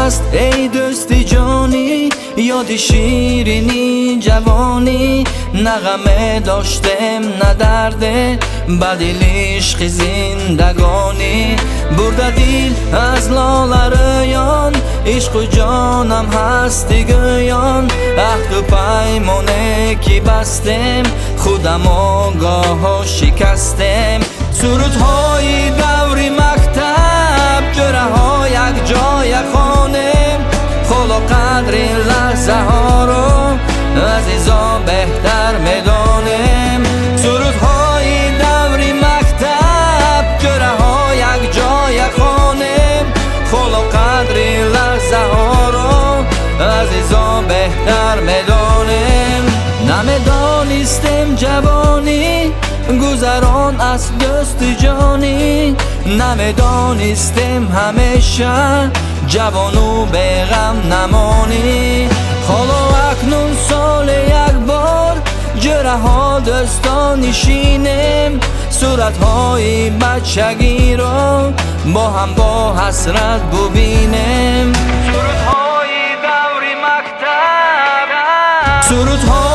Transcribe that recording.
هست ای دوست جانی، یاد شیرینی جوانی. نغمه داشتم نه درده بدل عشق زندگانی. برده دل از لاله رویان، عشق و جانم هست گویان. عهد و پیمانه که بستم خودم آگاه شکستم. سرودهای دوری مکتب جوره ها یک جای خانه. خدا قدر این لحظه ها رو عزیزا بهتر میدانم. سرودهای دوری مکتب جوره ها یک جای خانه. خدا قدر این لحظه ها رو عزیزا بهتر میدانم. نمیدانستم جوانی گذران از دوست جانی. نمیدانستم همیشه جوان و به غم نمانی. حالا اکنون سال یک بار جوره ها دوستان نشینم. صورت های بچگی را با هم با حسرت ببینم. سرودهای دوری مکتب، سرودهای